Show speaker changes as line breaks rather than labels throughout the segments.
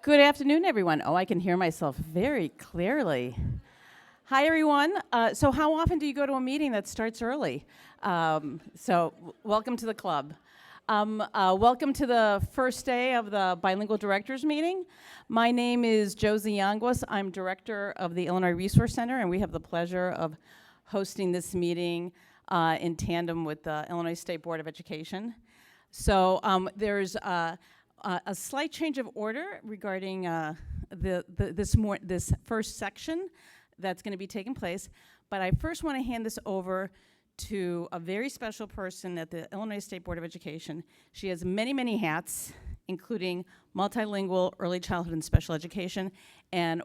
Good afternoon, everyone. Oh, I can hear myself very clearly. Hi, everyone. So how often do you go to a meeting that starts early? Welcome to the club. Welcome to the first day of the Bilingual Directors Meeting. My name is Josie Yanguas. I'm Director of the Illinois Resource Center, and we have the pleasure of hosting this meeting in tandem with the Illinois State Board of Education. So there's a slight change of order regarding this first section that's going to be taking place, but I first want to hand this over to a very special person at the Illinois State Board of Education. She has many, many hats, including multilingual early childhood and special education, and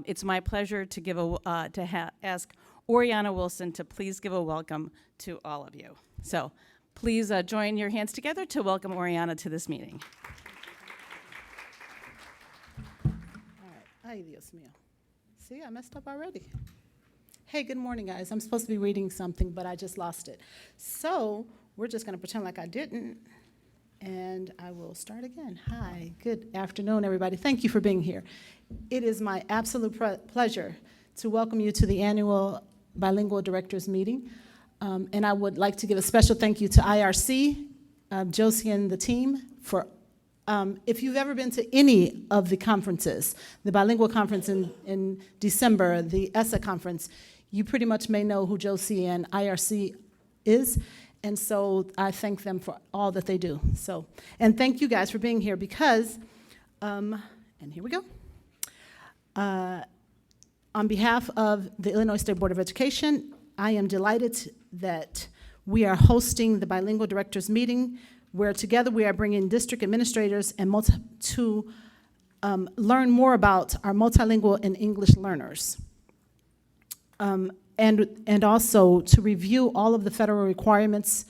it's my pleasure to ask Oriana Wilson to please give a welcome to all of you. So please join your hands together to welcome Oriana to this meeting.
Ay, Dios mío. See, I messed up already. Hey, good morning, guys. I'm supposed to be reading something, but I just lost it. So we're just going to pretend like I didn't, and I will start again. Hi, good afternoon, everybody. Thank you for being here. It is my absolute pleasure to welcome you to the annual Bilingual Directors Meeting, and I would like to give a special thank you to IRC, Josie and the team for if you've ever been to any of the conferences, the Bilingual Conference in December, the ESSA Conference, you pretty much may know who Josie and IRC is, and so I thank them for all that they do. So, and thank you guys for being here because, and here we go. On behalf of the Illinois State Board of Education, I am delighted that we are hosting the Bilingual Directors Meeting, where together we are bringing district administrators and to learn more about our multilingual and English learners. And also to review all of the federal requirements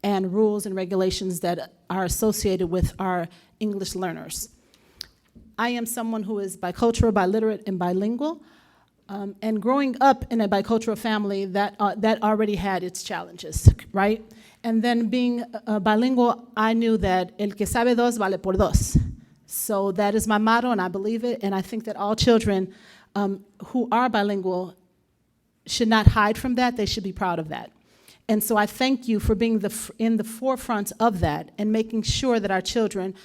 and rules and regulations that are associated with our English learners. I am someone who is bicultural, biliterate, and bilingual, and growing up in a bicultural family that already had its challenges, right? And then being bilingual, I knew that el que sabe dos vale por dos. So that is my motto, and I believe it, and I think that all children who are bilingual should not hide from that. They should be proud of that. And so I thank you for being in the forefront of that and making sure that our children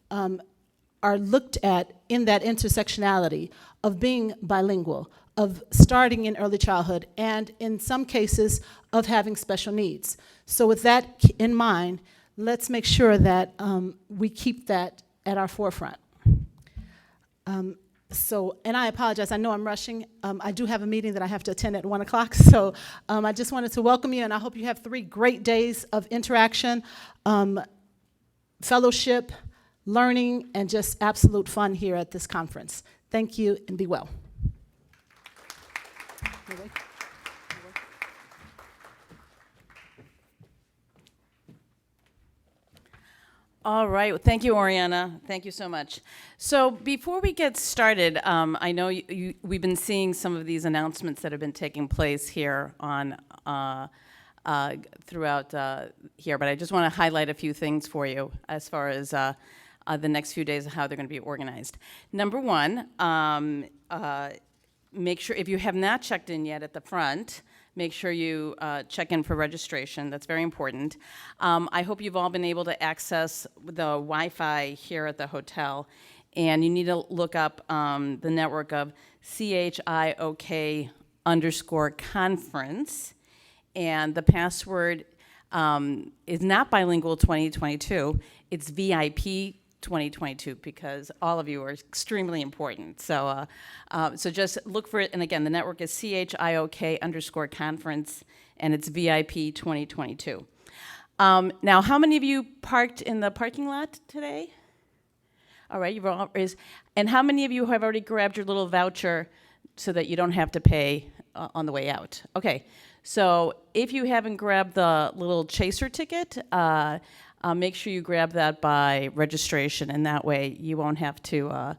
are looked at in that intersectionality of being bilingual, of starting in early childhood, and in some cases of having special needs. So with that in mind, let's make sure that we keep that at our forefront. And I apologize, I know I'm rushing. I do have a meeting that I have to attend at 1 o'clock, so I just wanted to welcome you, and I hope you have 3 great days of interaction, fellowship, learning, and just absolute fun here at this conference. Thank you, and be well.
All right, well, thank you, Oriana. Thank you so much. So before we get started, I know we've been seeing some of these announcements that have been taking place here on throughout here, but I just want to highlight a few things for you as far as the next few days of how they're going to be organized. Number one, make sure, if you have not checked in yet at the front, make sure you check in for registration. That's very important. I hope you've all been able to access the Wi-Fi here at the hotel, and you need to look up the network of CHIOK_conference, and the password is not bilingual 2022, it's VIP 2022, because all of you are extremely important. So so just look for it, and again, the network is CHIOK_conference, and it's VIP 2022. Now, how many of you parked in the parking lot today? All right, and how many of you have already grabbed your little voucher so that you don't have to pay on the way out? Okay, so if you haven't grabbed the little chaser ticket, make sure you grab that by registration, and that way you won't have to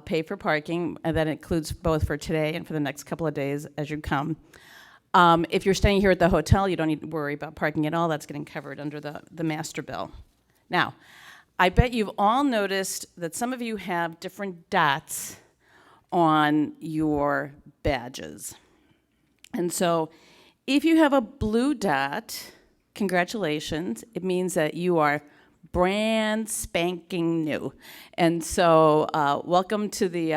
pay for parking, and that includes both for today and for the next couple of days as you come. If you're staying here at the hotel, you don't need to worry about parking at all. That's getting covered under the master bill. Now, I bet you've all noticed that some of you have different dots on your badges. And so if you have a blue dot, congratulations. It means that you are brand spanking new. And so welcome to the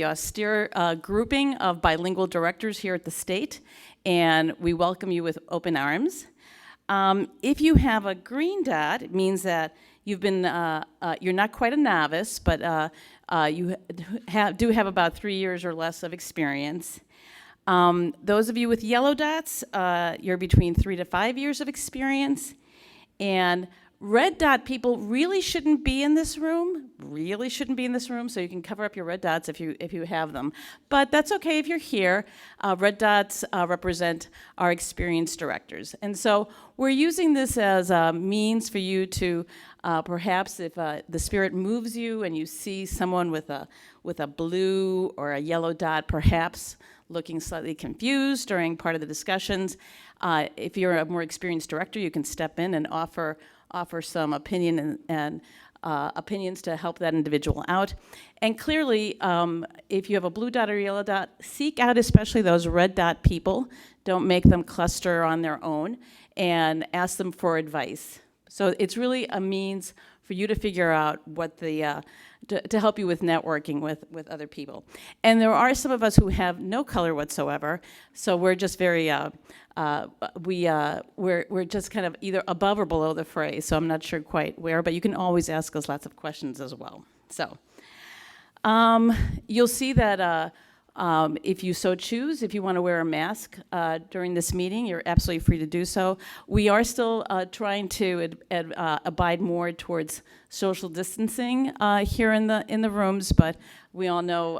austere grouping of bilingual directors here at the state. And we welcome you with open arms. If you have a green dot, it means that you've been, you're not quite a novice, but you do have about 3 years or less of experience. Those of you with yellow dots, you're between 3 to 5 years of experience. And red dot people really shouldn't be in this room, so you can cover up your red dots if you have them. But that's okay if you're here. Red dots represent our experienced directors. And so we're using this as a means for you to perhaps if the spirit moves you and you see someone with a blue or a yellow dot, perhaps looking slightly confused during part of the discussions, if you're a more experienced director, you can step in and offer some opinion and opinions to help that individual out. And clearly, if you have a blue dot or yellow dot, seek out especially those red dot people. Don't make them cluster on their own, and ask them for advice. So it's really a means for you to figure out what to help you with networking with other people. And there are some of us who have no color whatsoever, so we're just very, we're just kind of either above or below the fray, so I'm not sure quite where, but you can always ask us lots of questions as well. So you'll see that if you so choose, if you want to wear a mask during this meeting, you're absolutely free to do so. We are still trying to abide more towards social distancing here in the rooms, but we all know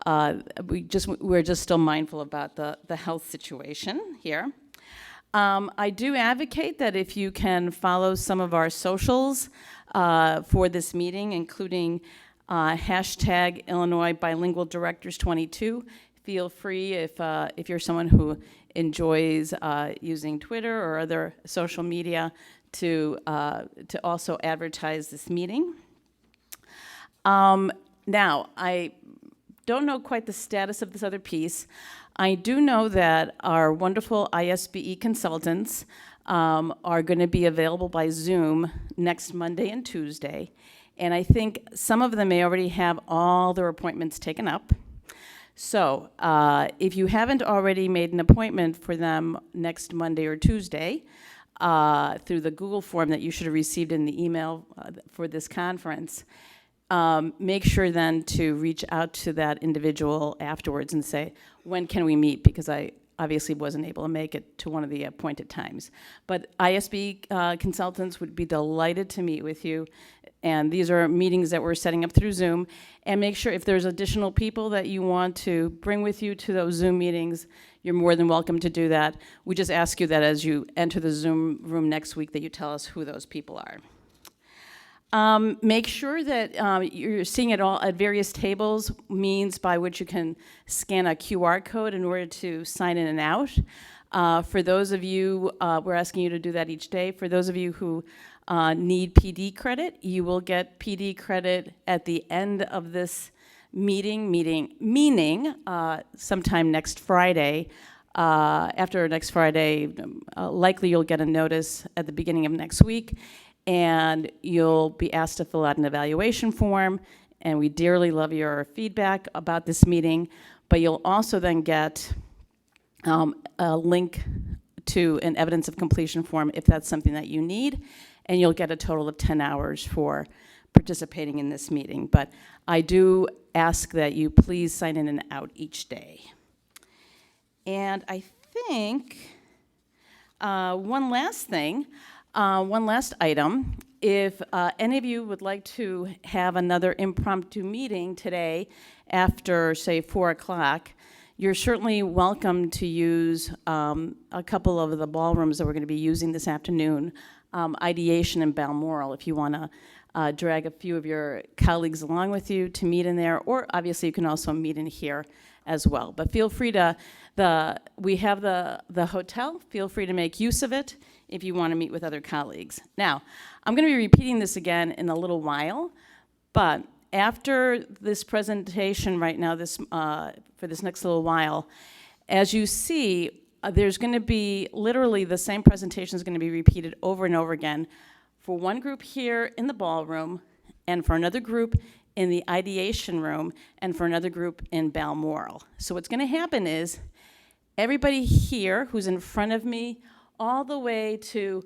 we're just still mindful about the health situation here. I do advocate that if you can follow some of our socials for this meeting, including hashtag Illinois Bilingual Directors 22. Feel free if you're someone who enjoys using Twitter or other social media to also advertise this meeting. Now, I don't know quite the status of this other piece. I do know that our wonderful ISBE consultants are going to be available by Zoom next Monday and Tuesday. And I think some of them may already have all their appointments taken up. So if you haven't already made an appointment for them next Monday or Tuesday through the Google form that you should have received in the email for this conference, make sure then to reach out to that individual afterwards and say, when can we meet? Because I obviously wasn't able to make it to one of the appointed times. But ISB consultants would be delighted to meet with you. And these are meetings that we're setting up through Zoom. And make sure if there's additional people that you want to bring with you to those Zoom meetings, you're more than welcome to do that. We just ask you that as you enter the Zoom room next week that you tell us who those people are. Make sure that you're seeing it all at various tables, means by which you can scan a QR code in order to sign in and out. For those of you, we're asking you to do that each day. For those of you who need PD credit, you will get PD credit at the end of this meaning sometime next Friday. After next Friday, likely you'll get a notice at the beginning of next week, and you'll be asked to fill out an evaluation form, and we dearly love your feedback about this meeting, but you'll also then get a link to an evidence of completion form if that's something that you need, and you'll get a total of 10 hours for participating in this meeting. But I do ask that you please sign in and out each day. And I think one last item. If any of you would like to have another impromptu meeting today after, say, 4 o'clock, you're certainly welcome to use a couple of the ballrooms that we're going to be using this afternoon, Ideation and Balmoral, if you want to drag a few of your colleagues along with you to meet in there, or obviously you can also meet in here as well. But feel free to, we have the hotel, feel free to make use of it if you want to meet with other colleagues. Now, I'm going to be repeating this again in a little while, but after this presentation right now, for this next little while, as you see, there's going to be literally the same presentation is going to be repeated over and over again for one group here in the ballroom, and for another group in the ideation room, and for another group in Balmoral. So what's going to happen is everybody here who's in front of me, all the way to,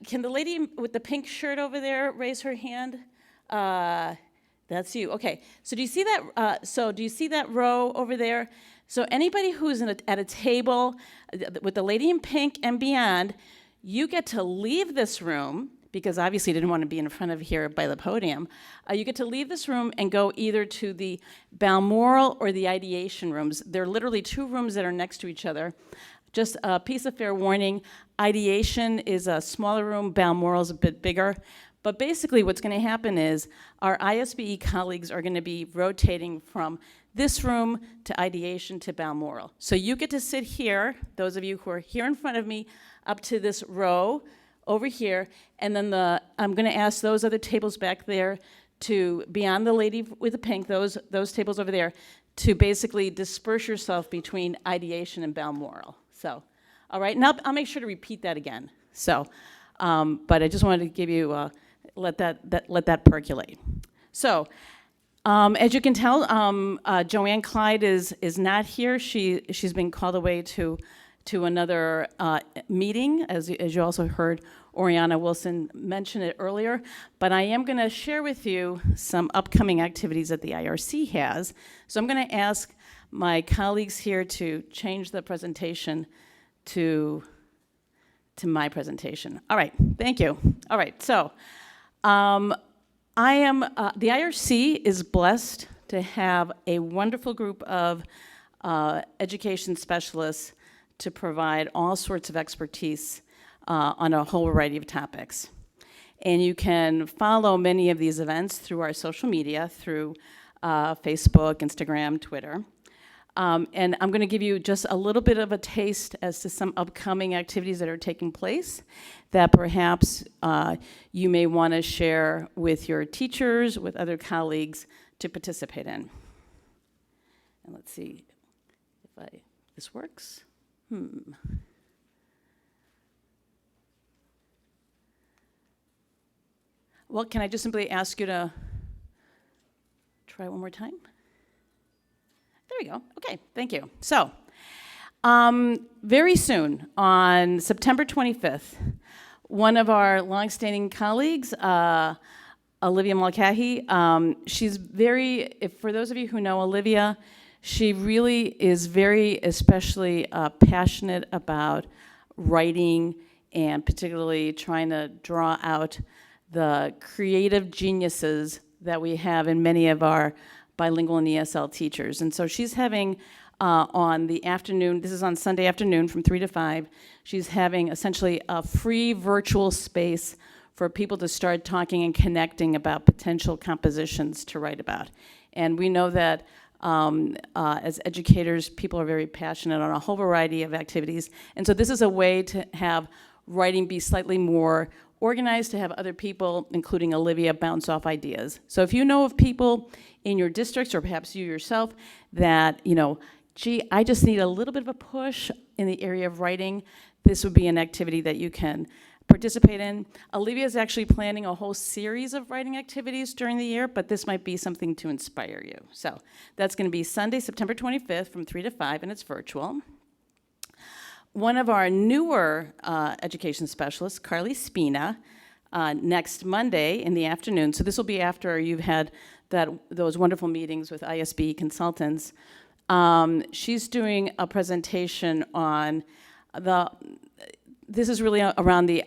can the lady with the pink shirt over there raise her hand? That's you. Okay. So do you see that? Row over there? So anybody who's at a table with the lady in pink and beyond, you get to leave this room, because obviously you didn't want to be in front of here by the podium. You get to leave this room and go either to the Balmoral or the ideation rooms. They're literally two rooms that are next to each other. Just a piece of fair warning, ideation is a smaller room, Balmoral is a bit bigger. But basically what's going to happen is our ISBE colleagues are going to be rotating from this room to ideation to Balmoral. So you get to sit here, those of you who are here in front of me, up to this row over here, and then I'm going to ask those other tables back there to, beyond the lady with the pink, those tables over there, to basically disperse yourself between ideation and Balmoral. So, all right, and I'll make sure to repeat that again. So, but I just wanted to give you, let that percolate. So, as you can tell, Joanne Clyde is not here. She's been called away to another meeting, as you also heard Oriana Wilson mention it earlier. But I am going to share with you some upcoming activities that the IRC has. So I'm going to ask my colleagues here to change the presentation to my presentation. All right, thank you. All right, so the IRC is blessed to have a wonderful group of education specialists to provide all sorts of expertise on a whole variety of topics. And you can follow many of these events through our social media, through Facebook, Instagram, Twitter. And I'm going to give you just a little bit of a taste as to some upcoming activities that are taking place that perhaps you may want to share with your teachers, with other colleagues to participate in. And let's see if this works. Well, can I just simply ask you to try one more time? There we go. Okay, thank you. So, very soon, on September 25th, one of our longstanding colleagues, Olivia Mulcahy, for those of you who know Olivia, she really is very especially passionate about writing and particularly trying to draw out the creative geniuses that we have in many of our bilingual and ESL teachers. And so she's having on the afternoon, this is on Sunday afternoon from 3 to 5, she's having essentially a free virtual space for people to start talking and connecting about potential compositions to write about. And we know that as educators, people are very passionate on a whole variety of activities. And so this is a way to have writing be slightly more organized, to have other people, including Olivia, bounce off ideas. So if you know of people in your districts, or perhaps you yourself, that, gee, I just need a little bit of a push in the area of writing, this would be an activity that you can participate in. Olivia is actually planning a whole series of writing activities during the year, but this might be something to inspire you. So that's going to be Sunday, September 25th from 3 to 5, and it's virtual. One of our newer education specialists, Carly Spina, next Monday in the afternoon, so this will be after you've had those wonderful meetings with ISB consultants, she's doing a presentation on this is really around the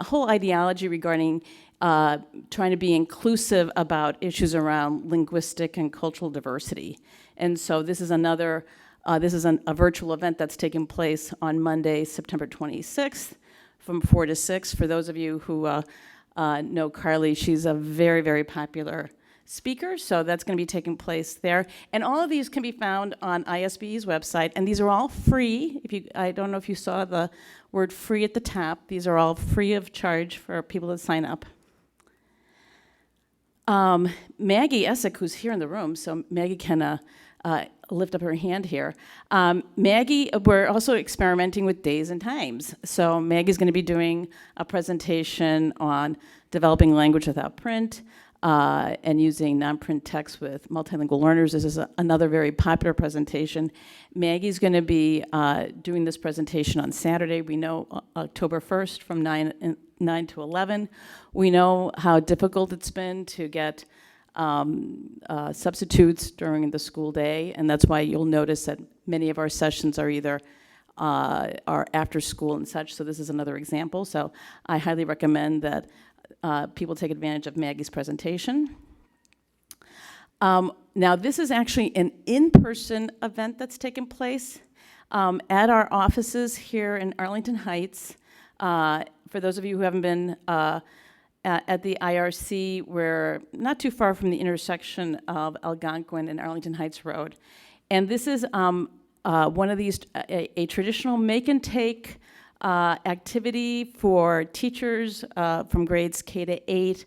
whole ideology regarding trying to be inclusive about issues around linguistic and cultural diversity. And so this is a virtual event that's taking place on Monday, September 26th from 4 to 6. For those of you who know Carly. She's a very, very popular speaker, so that's going to be taking place there. And all of these can be found on ISBE's website, and these are all free. I don't know if you saw the word free at the top. These are all free of charge for people to sign up. Maggie Essick, who's here in the room, so Maggie can lift up her hand here. Maggie, we're also experimenting with days and times. So Maggie's going to be doing a presentation on developing language without print and using non-print text with multilingual learners. This is another very popular presentation. Maggie's going to be doing this presentation on Saturday. We know October 1st from 9 to 11. We know how difficult it's been to get substitutes during the school day, and that's why you'll notice that many of our sessions are either are after school and such, so this is another example. So I highly recommend that people take advantage of Maggie's presentation. Now this is actually an in-person event that's taking place at our offices here in Arlington Heights. For those of you who haven't been at the IRC, we're not too far from the intersection of Algonquin and Arlington Heights Road. And this is one of these, a traditional make and take activity for teachers from grades K to 8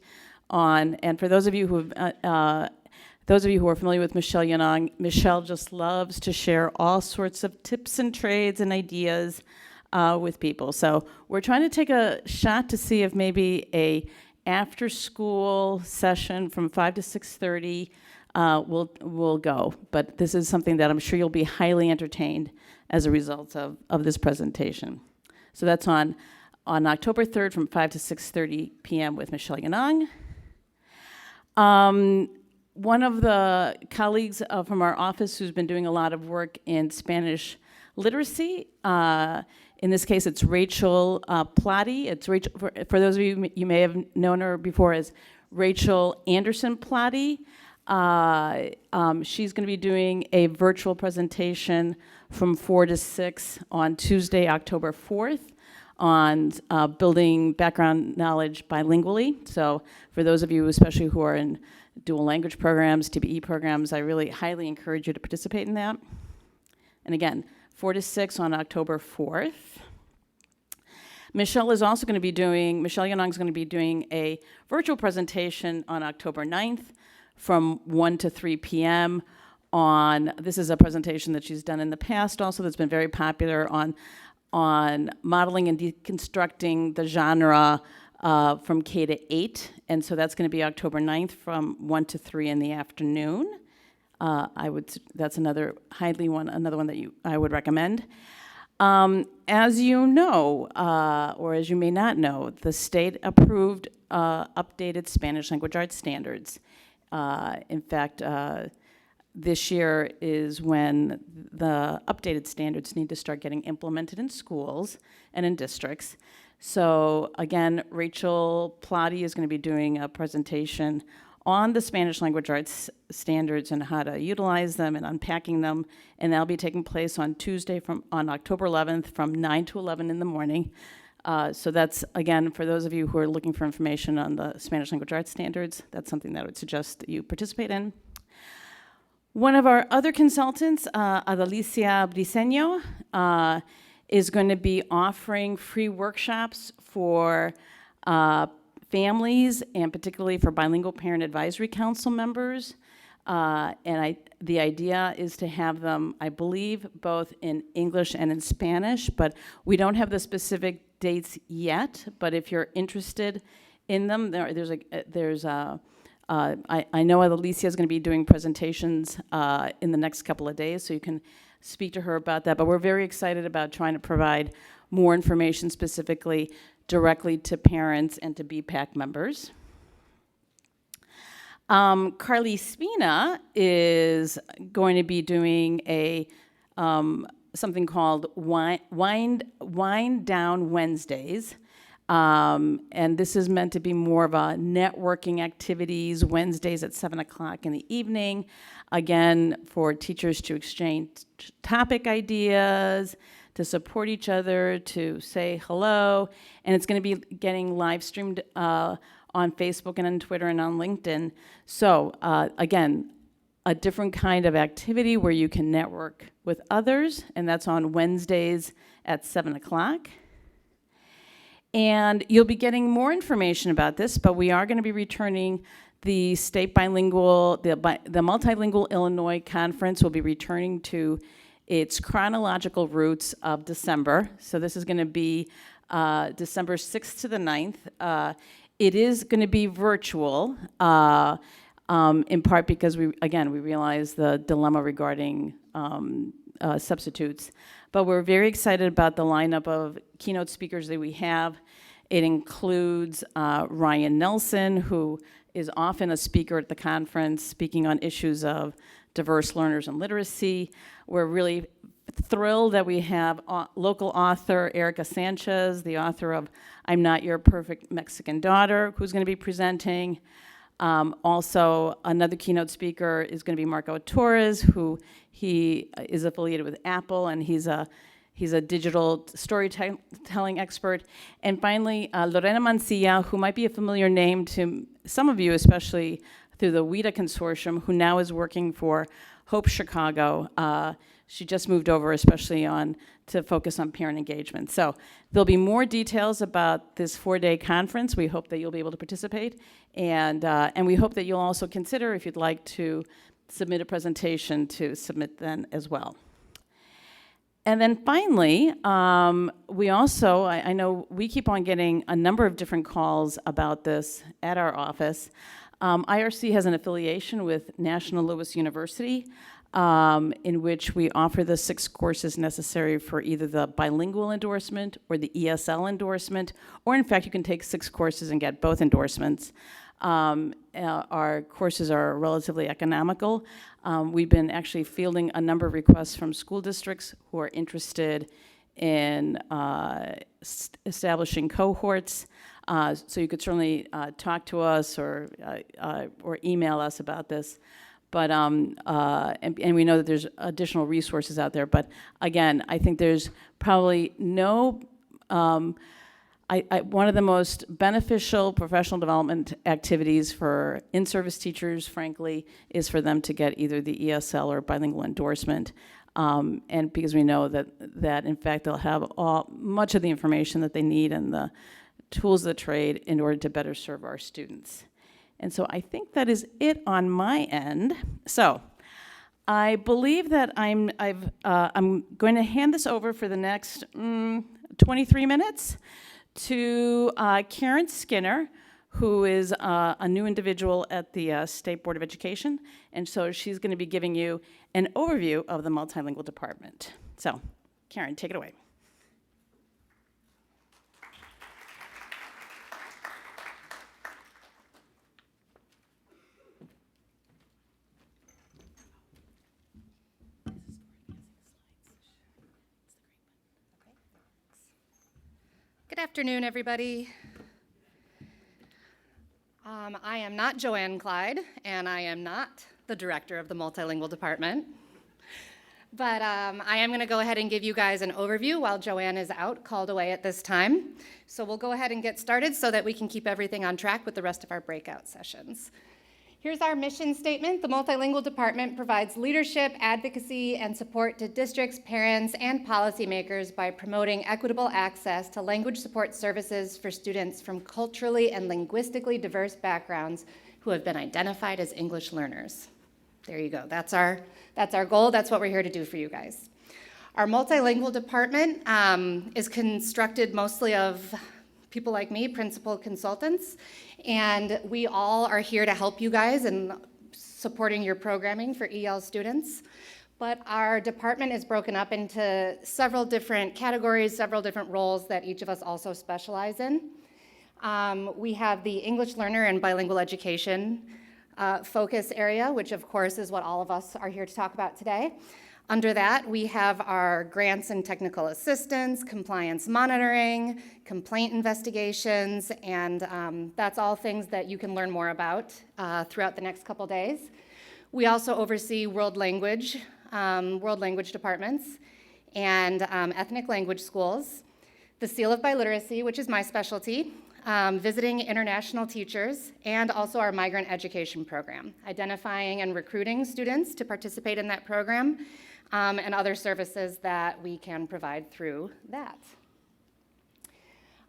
on, and for those of you who are familiar with Michelle Yanong, Michelle just loves to share all sorts of tips and trades and ideas with people. So we're trying to take a shot to see if maybe a after-school session from 5 to 6:30 will go. But this is something that I'm sure you'll be highly entertained as a result of this presentation. So that's on October 3rd from 5 to 6:30 p.m. with Michelle Yanong. One of the colleagues from our office who's been doing a lot of work in Spanish literacy, in this case, it's Rachel Plotty. It's Rachel, for those of you, you may have known her before as Rachel Anderson Plotty. She's going to be doing a virtual presentation from 4 to 6 on Tuesday, October 4th on building background knowledge bilingually. So for those of you, especially who are in dual language programs, TBE programs, I really highly encourage you to participate in that. And again, 4 to 6 on October 4th. Michelle is also going to be doing, Michelle Yanong is going to be doing a virtual presentation on October 9th from 1 to 3 p.m. on, this is a presentation that she's done in the past also that's been very popular on modeling and deconstructing the genre from K to 8. And so that's going to be October 9th from 1 to 3 in the afternoon. That's another one that I would recommend. As you know, or as you may not know, the state approved updated Spanish language arts standards. In fact, this year is when the updated standards need to start getting implemented in schools and in districts. So again, Rachel Plotty is going to be doing a presentation on the Spanish language arts standards and how to utilize them and unpacking them, and that'll be taking place on Tuesday on October 11th from 9 to 11 in the morning. So that's, again, for those of you who are looking for information on the Spanish language arts standards, that's something that I would suggest that you participate in. One of our other consultants, Adelicia Briceño, is going to be offering free workshops for families, and particularly for bilingual parent advisory council members. The idea is to have them, I believe, both in English and in Spanish, but we don't have the specific dates yet. But if you're interested in them, I know Alicia is going to be doing presentations in the next couple of days, so you can speak to her about that. But we're very excited about trying to provide more information specifically directly to parents and to BPAC members. Carly Spina is going to be doing a something called Wind Down Wednesdays. And this is meant to be more of a networking activities, Wednesdays at 7 o'clock in the evening. Again, for teachers to exchange topic ideas, to support each other, to say hello, and it's going to be getting live streamed on Facebook and on Twitter and on LinkedIn. So again, a different kind of activity where you can network with others, and that's on Wednesdays at 7 o'clock. And you'll be getting more information about this, but we are going to be returning the state bilingual, the Multilingual Illinois Conference will be returning to its chronological roots of December. So this is going to be December 6th to the 9th. It is going to be virtual, in part because we realize the dilemma regarding substitutes. But we're very excited about the lineup of keynote speakers that we have. It includes Ryan Nelson, who is often a speaker at the conference, speaking on issues of diverse learners and literacy. We're really thrilled that we have local author Erica Sanchez, the author of I'm Not Your Perfect Mexican Daughter, who's going to be presenting. Also, another keynote speaker is going to be Marco Torres, who he is affiliated with Apple, and he's a digital storytelling expert. And finally, Lorena Mancilla, who might be a familiar name to some of you, especially through the WIDA Consortium, who now is working for Hope Chicago. She just moved over, especially to focus on parent engagement. So there'll be more details about this 4-day conference. We hope that you'll be able to participate, and we hope that you'll also consider, if you'd like to submit a presentation, to submit then as well. And then finally, we also, I know we keep on getting a number of different calls about this at our office. IRC has an affiliation with National Louis University, in which we offer the 6 courses necessary for either the bilingual endorsement or the ESL endorsement, or in fact, you can take 6 courses and get both endorsements. Our courses are relatively economical. We've been actually fielding a number of requests from school districts who are interested in establishing cohorts. So you could certainly talk to us or email us about this. But and we know that there's additional resources out there. But again, I think there's probably no. One of the most beneficial professional development activities for in-service teachers, frankly, is for them to get either the ESL or bilingual endorsement. And because we know that in fact they'll have much of the information that they need and the tools of the trade in order to better serve our students. And so I think that is it on my end. So I believe that I'm going to hand this over for the next 23 minutes to Karen Skinner, who is a new individual at the State Board of Education. And so she's going to be giving you an overview of the Multilingual Department. So, Karen, take it away.
Good afternoon, everybody. I am not Joanne Clyde, and I am not the director of the Multilingual Department. But I am going to go ahead and give you guys an overview while Joanne is out, called away at this time. So we'll go ahead and get started so that we can keep everything on track with the rest of our breakout sessions. Here's our mission statement. The Multilingual Department provides leadership, advocacy, and support to districts, parents, and policymakers by promoting equitable access to language support services for students from culturally and linguistically diverse backgrounds who have been identified as English learners. There you go. That's our goal. That's what we're here to do for you guys. Our Multilingual Department is constructed mostly of people like me, principal consultants, and we all are here to help you guys in supporting your programming for EL students. But our department is broken up into several different categories, several different roles that each of us also specialize in. We have the English learner and bilingual education focus area, which of course is what all of us are here to talk about today. Under that, we have our grants and technical assistance, compliance monitoring, complaint investigations, and that's all things that you can learn more about throughout the next couple days. We also oversee world language departments, and ethnic language schools, the Seal of Biliteracy, which is my specialty, visiting international teachers, and also our Migrant Education program, identifying and recruiting students to participate in that program, and other services that we can provide through that.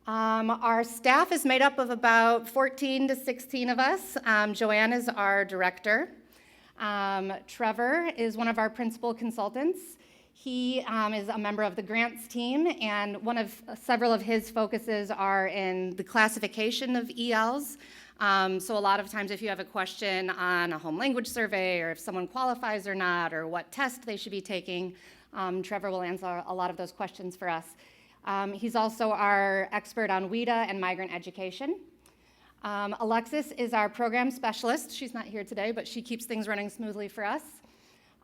Our staff is made up of about 14 to 16 of us. Joanne is our director. Trevor is one of our principal consultants. He is a member of the grants team, and one of several of his focuses are in the classification of ELs. So a lot of times if you have a question on a home language survey, or if someone qualifies or not, or what test they should be taking, Trevor will answer a lot of those questions for us. He's also our expert on WIDA and migrant education. Alexis is our program specialist. She's not here today, but she keeps things running smoothly for us.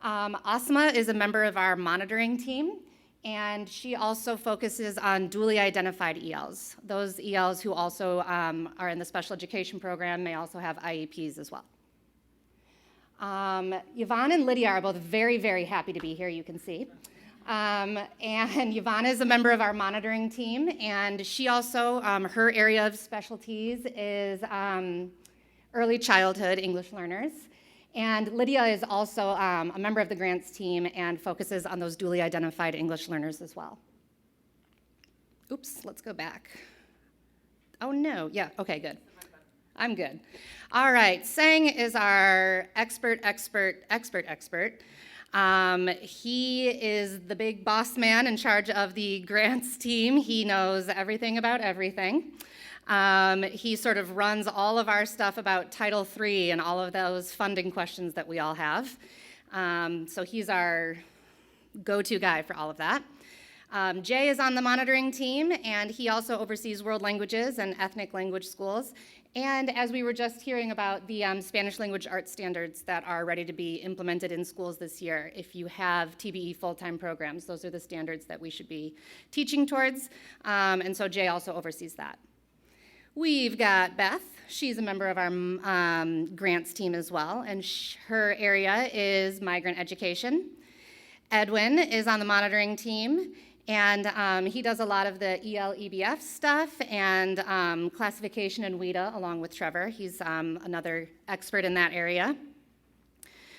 Asma is a member of our monitoring team, and she also focuses on dually identified ELs. Those ELs who also are in the special education program may also have IEPs as well. Yvonne and Lydia are both very, very happy to be here, you can see. And Yvonne is a member of our monitoring team, and she also, her area of specialties is early childhood English learners. And Lydia is also a member of the grants team and focuses on those dually identified English learners as well. Oops, let's go back. Oh no, yeah, okay, good. I'm good. All right, Sang is our expert. He is the big boss man in charge of the grants team. He knows everything about everything. He sort of runs all of our stuff about Title III and all of those funding questions that we all have. So he's our go-to guy for all of that. Jay is on the monitoring team, and he also oversees world languages and ethnic language schools. And as we were just hearing about the Spanish language arts standards that are ready to be implemented in schools this year, if you have TBE full-time programs, those are the standards that we should be teaching towards. And so Jay also oversees that. We've got Beth. She's a member of our grants team as well, and her area is migrant education. Edwin is on the monitoring team, and he does a lot of the EL-EBF stuff and classification and WIDA along with Trevor. He's another expert in that area.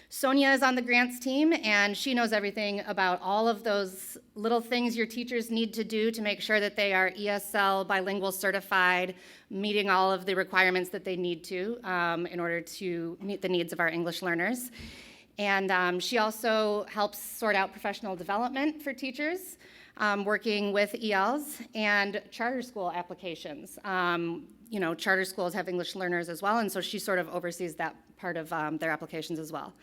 Sonia is on the grants team, and she knows everything about all of those little things your teachers need to do to make sure that they are ESL bilingual certified, meeting all of the requirements that they need to in order to meet the needs of our English learners. And she also helps sort out professional development for teachers, working with ELs and charter school applications. You know, charter schools have English learners as well, and so she sort of oversees that part of their applications as well.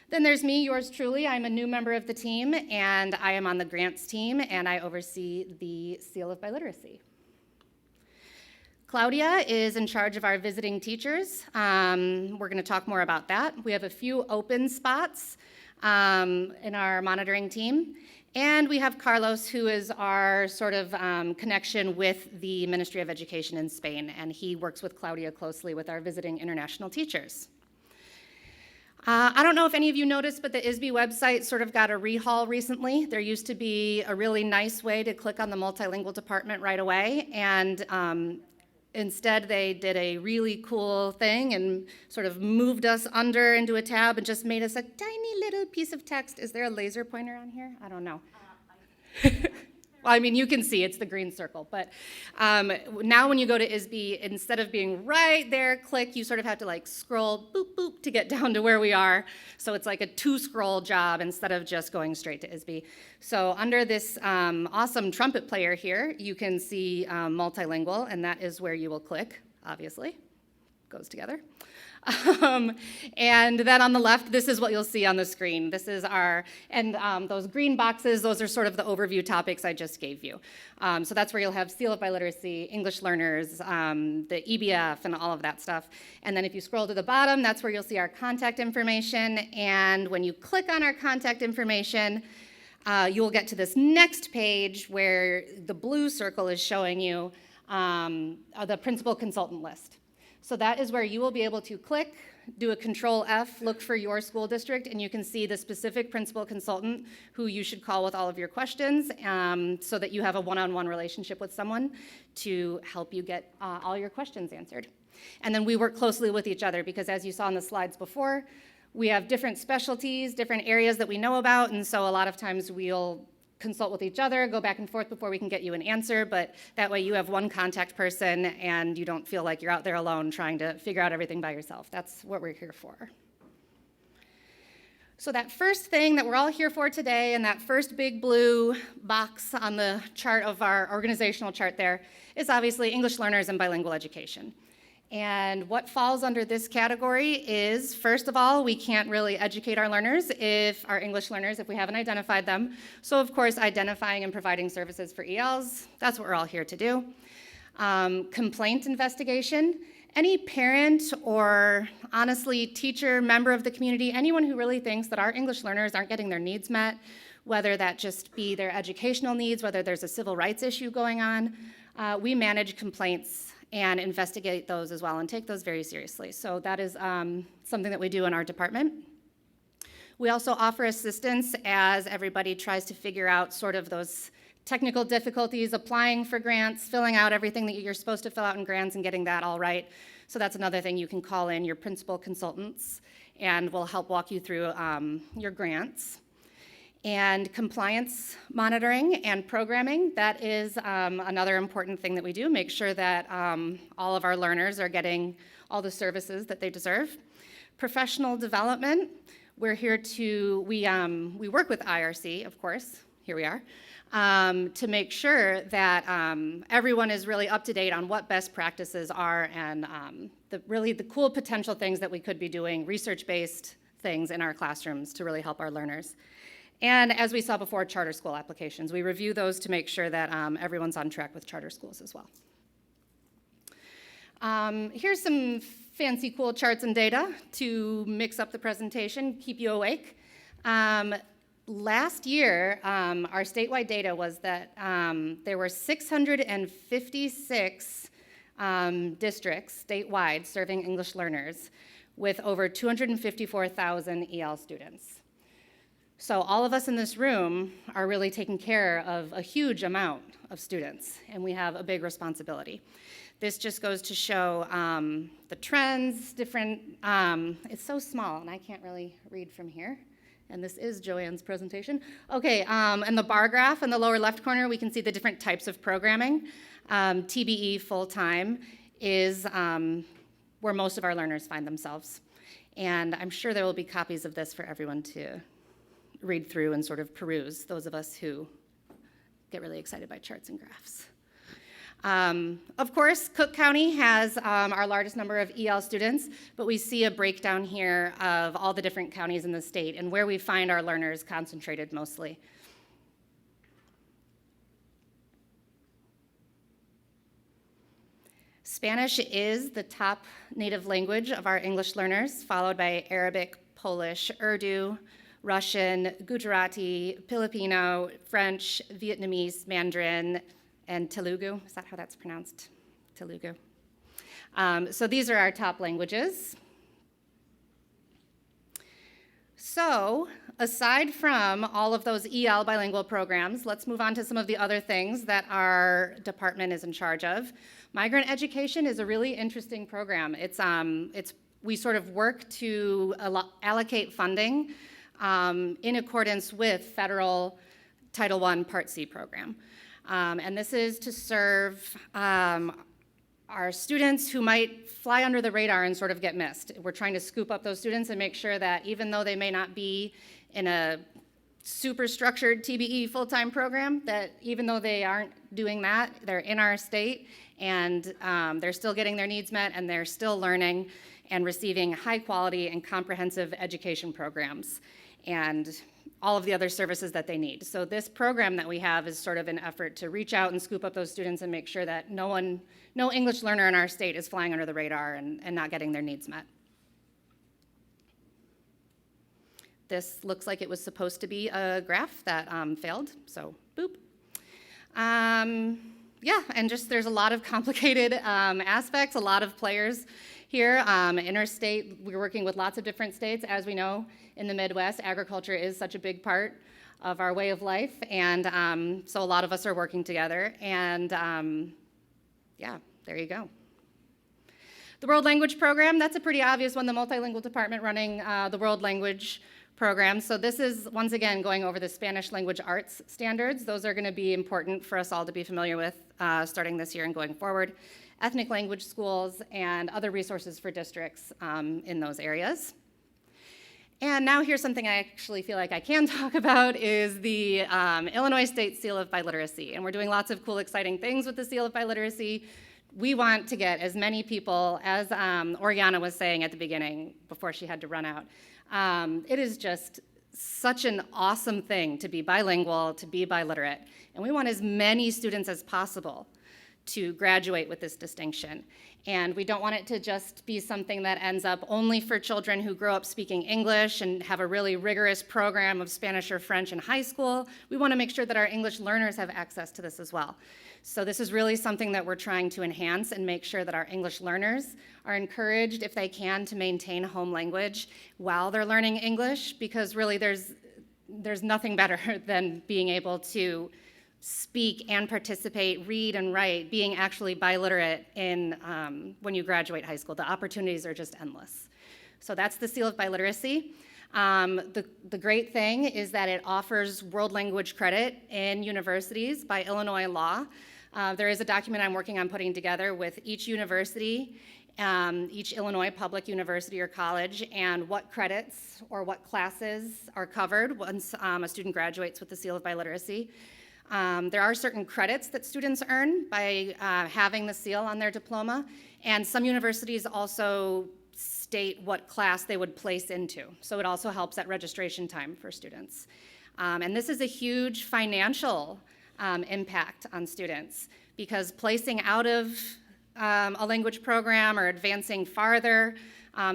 Then there's me, yours truly. I'm a new member of the team, and I am on the grants team, and I oversee the Seal of Biliteracy. Claudia is in charge of our visiting teachers. We're going to talk more about that. We have a few open spots in our monitoring team. And we have Carlos, who is our sort of connection with the Ministry of Education in Spain, and he works with Claudia closely with our visiting international teachers. I don't know if any of you noticed, but the ISB website sort of got a rehaul recently. There used to be a really nice way to click on the multilingual department right away, and instead they did a really cool thing and sort of moved us under into a tab and just made us a tiny little piece of text. Is there a laser pointer on here? I don't know. Well, I mean, you can see it's the green circle, but now when you go to ISB, instead of being right there, click, you sort of have to like scroll, boop, boop, to get down to where we are. So it's like a 2-scroll job instead of just going straight to ISB. So under this awesome trumpet player here, you can see multilingual, and that is where you will click, obviously. Goes together. And then on the left, this is what you'll see on the screen. This is our, and those green boxes, those are sort of the overview topics I just gave you. So that's where you'll have Seal of Biliteracy, English learners, the EBF, and all of that stuff. And then if you scroll to the bottom, that's where you'll see our contact information. And when you click on our contact information, you will get to this next page where the blue circle is showing you the principal consultant list. So that is where you will be able to click, do a Control F, look for your school district, and you can see the specific principal consultant who you should call with all of your questions, so that you have a one-on-one relationship with someone to help you get all your questions answered. And then we work closely with each other because, as you saw in the slides before, we have different specialties, different areas that we know about, and so a lot of times we'll consult with each other, go back and forth before we can get you an answer, but that way you have one contact person and you don't feel like you're out there alone trying to figure out everything by yourself. That's what we're here for. So that first thing that we're all here for today, and that first big blue box on the chart of our organizational chart there, is obviously English learners and bilingual education. And what falls under this category is, first of all, we can't really educate our learners if we haven't identified them. So of course, identifying and providing services for ELs, that's what we're all here to do. Complaint investigation. Any parent or honestly teacher, member of the community, anyone who really thinks that our English learners aren't getting their needs met, whether that just be their educational needs, whether there's a civil rights issue going on, we manage complaints and investigate those as well and take those very seriously. So that is something that we do in our department. We also offer assistance as everybody tries to figure out sort of those technical difficulties, applying for grants, filling out everything that you're supposed to fill out in grants and getting that all right. So that's another thing. You can call in your principal consultants and we'll help walk you through your grants. And compliance monitoring and programming, that is another important thing that we do, make sure that all of our learners are getting all the services that they deserve. Professional development, we're here to, we work with IRC, of course, here we are, to make sure that everyone is really up to date on what best practices are and the cool potential things that we could be doing, research-based things in our classrooms to really help our learners. And as we saw before, charter school applications. We review those to make sure that everyone's on track with charter schools as well. Here's some fancy cool charts and data to mix up the presentation, keep you awake. Last year, our statewide data was that there were 656 districts statewide serving English learners with over 254,000 EL students. So all of us in this room are really taking care of a huge amount of students, and we have a big responsibility. This just goes to show the trends, different, it's so small, and I can't really read from here. And this is Joanne's presentation. Okay, and the bar graph in the lower left corner, we can see the different types of programming. TBE full-time is where most of our learners find themselves. And I'm sure there will be copies of this for everyone to read through and sort of peruse, those of us who get really excited by charts and graphs. Of course, Cook County has our largest number of EL students, but we see a breakdown here of all the different counties in the state and where we find our learners concentrated mostly. Spanish is the top native language of our English learners, followed by Arabic, Polish, Urdu, Russian, Gujarati, Filipino, French, Vietnamese, Mandarin, and Telugu. Is that how that's pronounced? Telugu. So these are our top languages. So aside from all of those EL bilingual programs, let's move on to some of the other things that our department is in charge of. Migrant Education is a really interesting program. We sort of work to allocate funding in accordance with federal Title I Part C program. And this is to serve our students who might fly under the radar and sort of get missed. We're trying to scoop up those students and make sure that even though they may not be in a super structured TBE full-time program, that even though they aren't doing that, they're in our state and they're still getting their needs met and they're still learning and receiving high quality and comprehensive education programs and all of the other services that they need. So this program that we have is sort of an effort to reach out and scoop up those students and make sure that no English learner in our state is flying under the radar and not getting their needs met. This looks like it was supposed to be a graph that failed, so boop. yeah, and just there's a lot of complicated aspects, a lot of players here. Interstate, we're working with lots of different states. As we know, in the Midwest, agriculture is such a big part of our way of life, and so a lot of us are working together, and yeah, there you go. The World Language Program, that's a pretty obvious one, the Multilingual Department running the World Language Program. So this is, once again, going over the Spanish language arts standards. Those are gonna be important for us all to be familiar with starting this year and going forward. Ethnic language schools and other resources for districts in those areas. And now here's something I actually feel like I can talk about is the Illinois State Seal of Biliteracy. And we're doing lots of cool, exciting things with the Seal of Biliteracy. We want to get as many people, as Oriana was saying at the beginning before she had to run out. It is just such an awesome thing to be bilingual, to be biliterate. And we want as many students as possible to graduate with this distinction. And we don't want it to just be something that ends up only for children who grow up speaking English and have a really rigorous program of Spanish or French in high school. We want to make sure that our English learners have access to this as well. So this is really something that we're trying to enhance and make sure that our English learners are encouraged, if they can, to maintain home language while they're learning English, because really there's nothing better than being able to speak and participate, read and write, being actually biliterate in when you graduate high school. The opportunities are just endless. So that's the Seal of Biliteracy. The great thing is that it offers world language credit in universities by Illinois law. There is a document I'm working on putting together with each university, each Illinois public university or college, and what credits or what classes are covered once a student graduates with the Seal of Biliteracy. There are certain credits that students earn by having the seal on their diploma, and some universities also state what class they would place into. So it also helps at registration time for students. And this is a huge financial impact on students, because placing out of a language program or advancing farther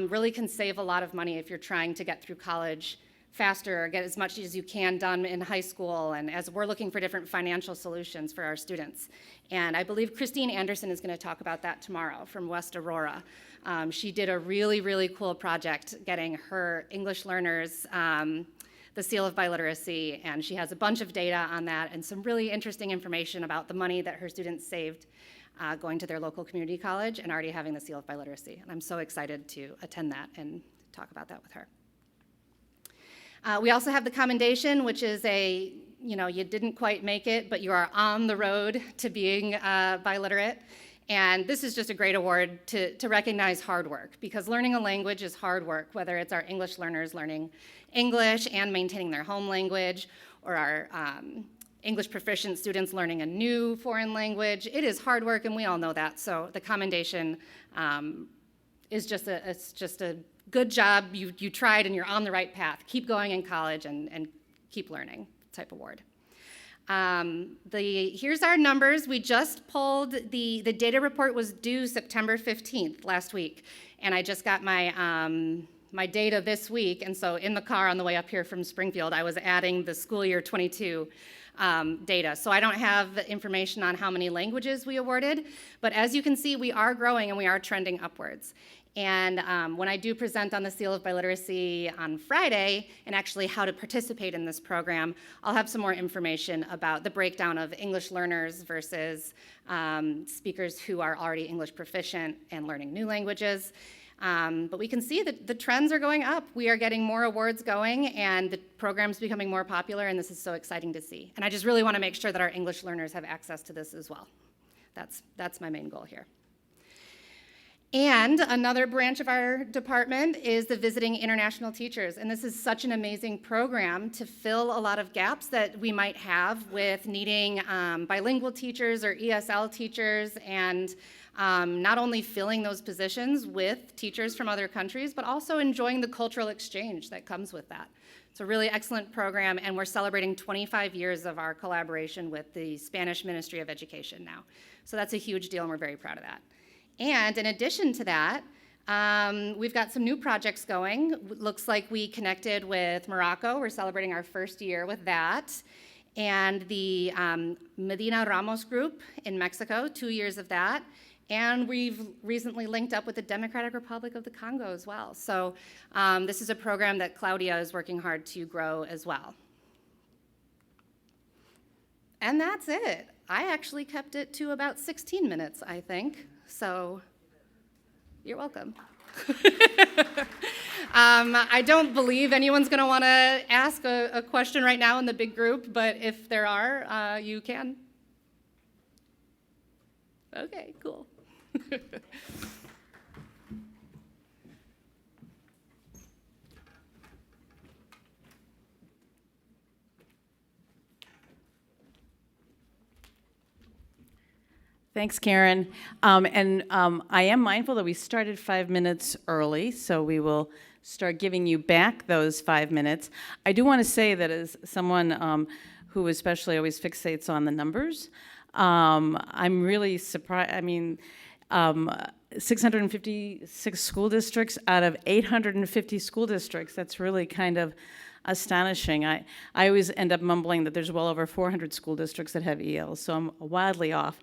really can save a lot of money if you're trying to get through college faster or get as much as you can done in high school, and as we're looking for different financial solutions for our students. And I believe Christine Anderson is going to talk about that tomorrow from West Aurora. She did a really, really cool project getting her English learners the Seal of Biliteracy, and she has a bunch of data on that and some really interesting information about the money that her students saved going to their local community college and already having the Seal of Biliteracy. And I'm so excited to attend that and talk about that with her. We also have the commendation, which is you didn't quite make it, but you are on the road to being biliterate. And this is just a great award to recognize hard work, because learning a language is hard work, whether it's our English learners learning English and maintaining their home language, or our English proficient students learning a new foreign language. It is hard work, and we all know that. So the commendation is just a good job, you tried and you're on the right path. Keep going in college and keep learning type award. Here's our numbers. We just pulled, the data report was due September 15th last week, and I just got my data this week, and so in the car on the way up here from Springfield, I was adding the school year 22 data. So I don't have the information on how many languages we awarded, but as you can see, we are growing and we are trending upwards. And when I do present on the Seal of Biliteracy on Friday, and actually how to participate in this program, I'll have some more information about the breakdown of English learners versus speakers who are already English proficient and learning new languages. But we can see that the trends are going up. We are getting more awards going, and the program's becoming more popular, and this is so exciting to see. And I just really want to make sure that our English learners have access to this as well. That's my main goal here. And another branch of our department is the Visiting International Teachers. And this is such an amazing program to fill a lot of gaps that we might have with needing bilingual teachers or ESL teachers, and not only filling those positions with teachers from other countries, but also enjoying the cultural exchange that comes with that. It's a really excellent program, and we're celebrating 25 years of our collaboration with the Spanish Ministry of Education now. So that's a huge deal, and we're very proud of that. And in addition to that, we've got some new projects going. Looks like we connected with Morocco. We're celebrating our first year with that. and the Medina Ramos group in Mexico, 2 years of that. And we've recently linked up with the Democratic Republic of the Congo as well. So this is a program that Claudia is working hard to grow as well. And that's it. I actually kept it to about 16 minutes, I think. So you're welcome. I don't believe anyone's going to want to ask a question right now in the big group, but if there are, you can. Okay, cool.
Thanks, Karen. I am mindful that we started 5 minutes early, so we will start giving you back those 5 minutes. I do want to say that as someone who especially always fixates on the numbers, I'm really surprised. I mean, 656 school districts out of 850 school districts, that's really kind of astonishing. I always end up mumbling that there's well over 400 school districts that have ELs, so I'm wildly off.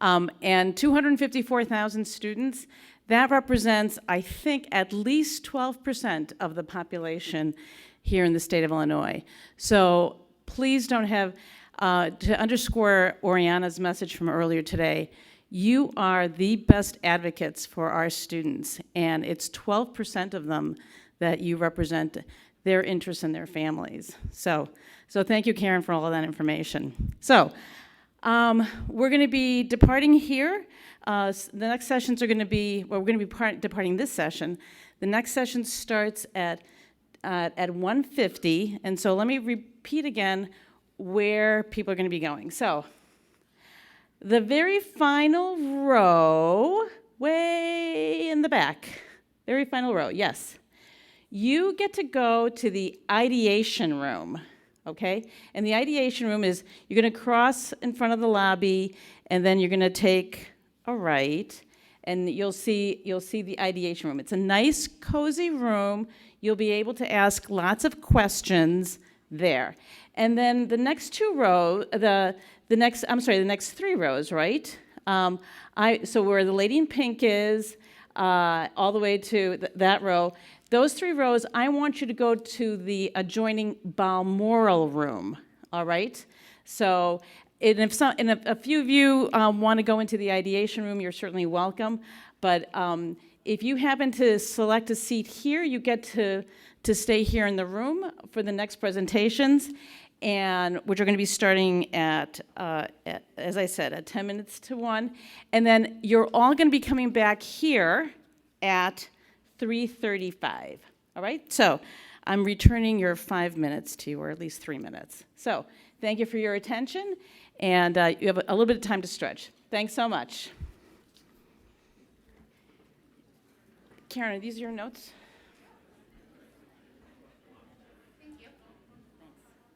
And 254,000 students, that represents, I think, at least 12% of the population here in the state of Illinois. So please don't have, to underscore Oriana's message from earlier today, you are the best advocates for our students, and it's 12% of them that you represent their interests and their families. So thank you, Karen, for all of that information. So, we're going to be departing here. The next sessions are going to be, well, we're going to be departing this session. The next session starts at 1:50, and so let me repeat again where people are going to be going. So, the very final row, way in the back, very final row, yes. You get to go to the ideation room. Okay? And the ideation room is, you're going to cross in front of the lobby, and then you're going to take a right, and you'll see the ideation room. It's a nice, cozy room. You'll be able to ask lots of questions there. And then the next two rows, the next 3 rows, right? So where the lady in pink is, all the way to that row, those 3 rows, I want you to go to the adjoining Balmoral room, all right? So, and if a few of you want to go into the ideation room, you're certainly welcome. But if you happen to select a seat here, you get to stay here in the room for the next presentations, and which are going to be starting at, as I said, at 10 minutes to 1. And then you're all going to be coming back here at 3:35, all right? So I'm returning your 5 minutes to you, or at least 3 minutes. So thank you for your attention, and you have a little bit of time to stretch. Thanks so much. Karen, are these your notes?